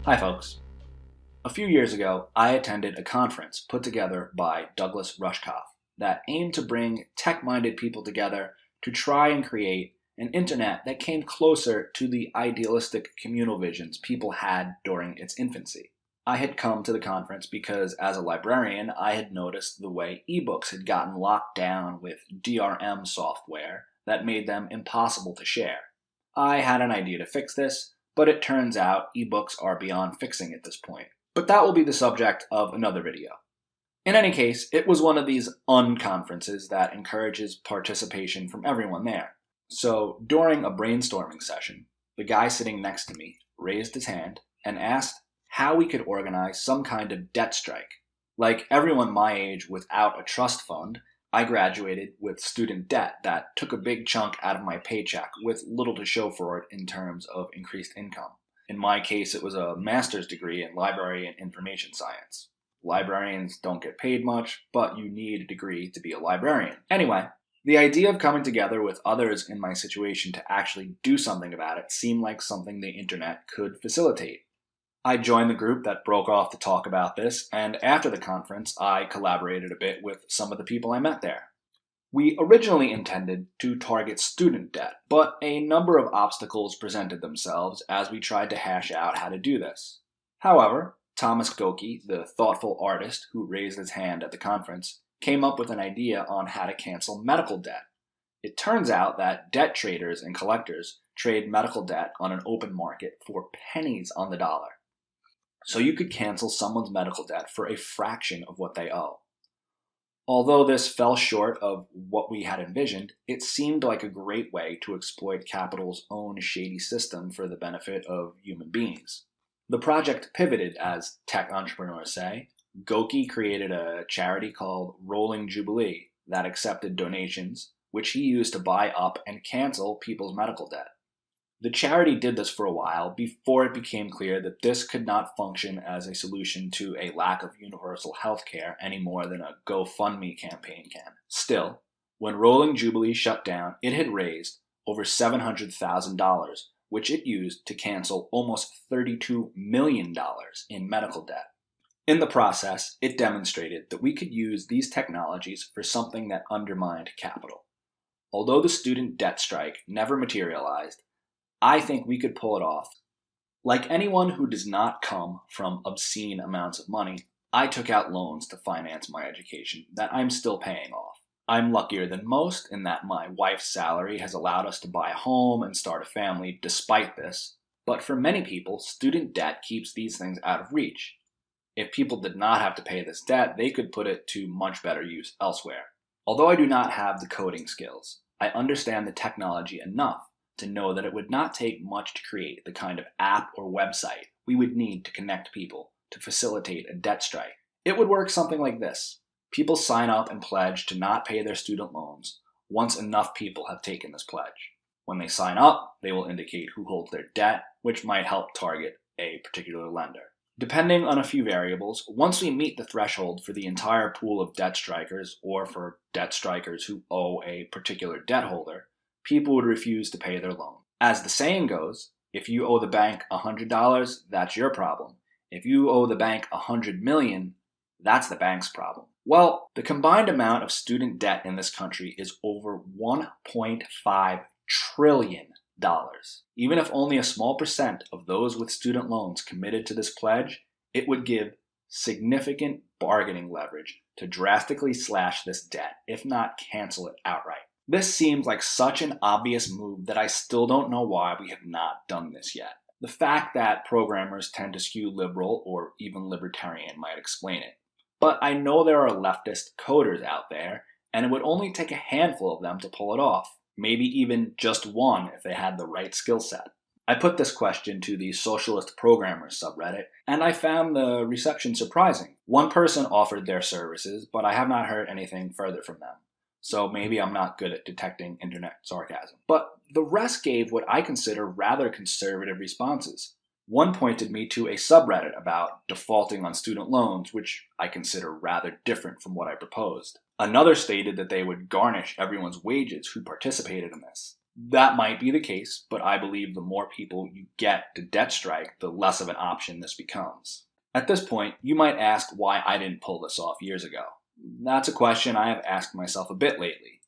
Hi folks. A few years ago, I attended a conference put together by Douglas Rushkoff that aimed to bring tech-minded people together to try and create an internet that came closer to the idealistic communal visions people had during its infancy. I had come to the conference because as a librarian, I had noticed the way ebooks had gotten locked down with DRM software that made them impossible to share. I had an idea to fix this, but it turns out ebooks are beyond fixing at this point. But that will be the subject of another video. In any case, it was one of these unconferences that encourages participation from everyone there. So during a brainstorming session, the guy sitting next to me raised his hand and asked how we could organize some kind of debt strike. Like everyone my age without a trust fund, I graduated with student debt that took a big chunk out of my paycheck with little to show for it in terms of increased income. In my case, it was a master's degree in library and information science. Librarians don't get paid much, but you need a degree to be a librarian. Anyway, the idea of coming together with others in my situation to actually do something about it seemed like something the internet could facilitate. I joined the group that broke off to talk about this, and after the conference, I collaborated a bit with some of the people I met there. We originally intended to target student debt, but a number of obstacles presented themselves as we tried to hash out how to do this. However, Thomas Goki, the thoughtful artist who raised his hand at the conference, came up with an idea on how to cancel medical debt. It turns out that debt traders and collectors trade medical debt on an open market for pennies on the dollar. So you could cancel someone's medical debt for a fraction of what they owe. Although this fell short of what we had envisioned, it seemed like a great way to exploit capital's own shady system for the benefit of human beings. The project pivoted, as tech entrepreneurs say. Goki created a charity called Rolling Jubilee that accepted donations, which he used to buy up and cancel people's medical debt. The charity did this for a while before it became clear that this could not function as a solution to a lack of universal health care any more than a GoFundMe campaign can. Still, when Rolling Jubilee shut down, it had raised over $700,000, which it used to cancel almost $32 million in medical debt. In the process, it demonstrated that we could use these technologies for something that undermined capital. Although the student debt strike never materialized, I think we could pull it off. Like anyone who does not come from obscene amounts of money, I took out loans to finance my education that I'm still paying off. I'm luckier than most in that my wife's salary has allowed us to buy a home and start a family despite this, but for many people, student debt keeps these things out of reach. If people did not have to pay this debt, they could put it to much better use elsewhere. Although I do not have the coding skills, I understand the technology enough to know that it would not take much to create the kind of app or website we would need to connect people to facilitate a debt strike. It would work something like this. People sign up and pledge to not pay their student loans once enough people have taken this pledge. When they sign up, they will indicate who holds their debt, which might help target a particular lender. Depending on a few variables, once we meet the threshold for the entire pool of debt strikers, or for debt strikers who owe a particular debt holder, people would refuse to pay their loan. As the saying goes, if you owe the bank $100, that's your problem. If you owe the bank $100 million, that's the bank's problem. Well, the combined amount of student debt in this country is over $1.5 trillion. Even if only a small percent of those with student loans committed to this pledge, it would give significant bargaining leverage to drastically slash this debt, if not cancel it outright. This seems like such an obvious move that I still don't know why we have not done this yet. The fact that programmers tend to skew liberal or even libertarian might explain it. But I know there are leftist coders out there, and it would only take a handful of them to pull it off. Maybe even just one if they had the right skill set. I put this question to the Socialist Programmers subreddit, and I found the reception surprising. One person offered their services, but I have not heard anything further from them. So maybe I'm not good at detecting internet sarcasm. But the rest gave what I consider rather conservative responses. One pointed me to a subreddit about defaulting on student loans, which I consider rather different from what I proposed. Another stated that they would garnish everyone's wages who participated in this. That might be the case, but I believe the more people you get to debt strike, the less of an option this becomes. At this point, you might ask why I didn't pull this off years ago. That's a question I have asked myself a bit lately.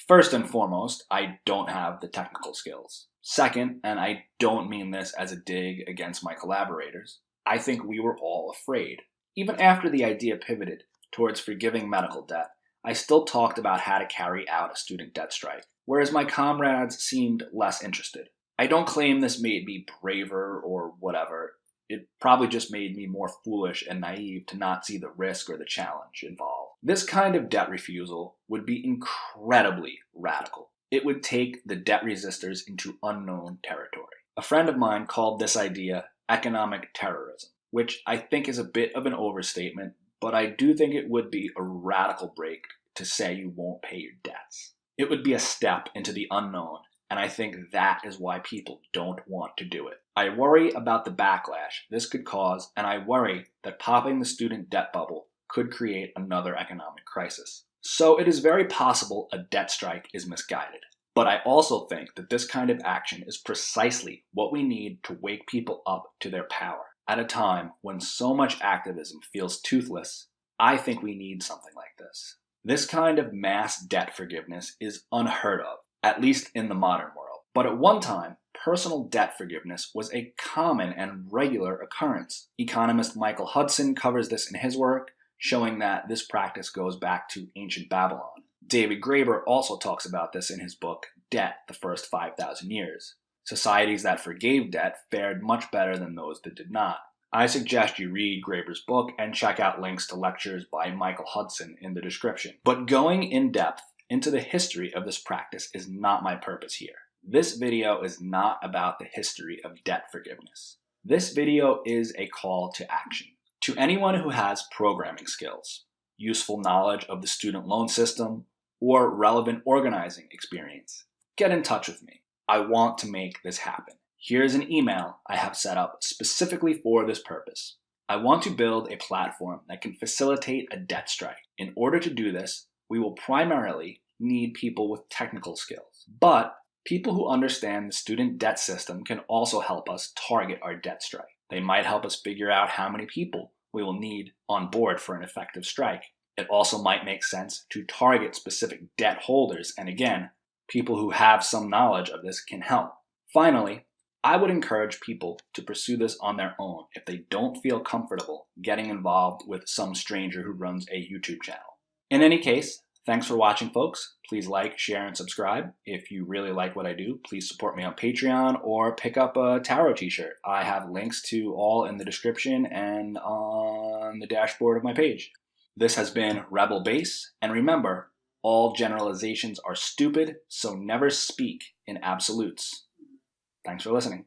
First and foremost, I don't have the technical skills. Second, and I don't mean this as a dig against my collaborators, I think we were all afraid. Even after the idea pivoted towards forgiving medical debt, I still talked about how to carry out a student debt strike, whereas my comrades seemed less interested. I don't claim this made me braver or whatever. It probably just made me more foolish and naive to not see the risk or the challenge involved. This kind of debt refusal would be incredibly radical. It would take the debt resistors into unknown territory. A friend of mine called this idea economic terrorism, which I think is a bit of an overstatement, but I do think it would be a radical break to say you won't pay your debts. It would be a step into the unknown, and I think that is why people don't want to do it. I worry about the backlash this could cause, and I worry that popping the student debt bubble could create another economic crisis. So it is very possible a debt strike is misguided. But I also think that this kind of action is precisely what we need to wake people up to their power. At a time when so much activism feels toothless, I think we need something like this. This kind of mass debt forgiveness is unheard of, at least in the modern world. But at one time, personal debt forgiveness was a common and regular occurrence. Economist Michael Hudson covers this in his work, showing that this practice goes back to ancient Babylon. David Graeber also talks about this in his book, Debt, the First 5,000 Years. Societies that forgave debt fared much better than those that did not. I suggest you read Graeber's book and check out links to lectures by Michael Hudson in the description. But going in depth into the history of this practice is not my purpose here. This video is not about the history of debt forgiveness. This video is a call to action. To anyone who has programming skills, useful knowledge of the student loan system, or relevant organizing experience, get in touch with me. I want to make this happen. Here's an email I have set up specifically for this purpose. I want to build a platform that can facilitate a debt strike. In order to do this, we will primarily need people with technical skills. But people who understand the student debt system can also help us target our debt strike. They might help us figure out how many people we will need on board for an effective strike. It also might make sense to target specific debt holders, and again, people who have some knowledge of this can help. Finally, I would encourage people to pursue this on their own if they don't feel comfortable getting involved with some stranger who runs a YouTube channel. In any case, thanks for watching, folks. Please like, share, and subscribe. If you really like what I do, please support me on Patreon or pick up a tarot t-shirt. I have links to all in the description and on the dashboard of my page. This has been Rebel Base, and remember, all generalizations are stupid, so never speak in absolutes. Thanks for listening.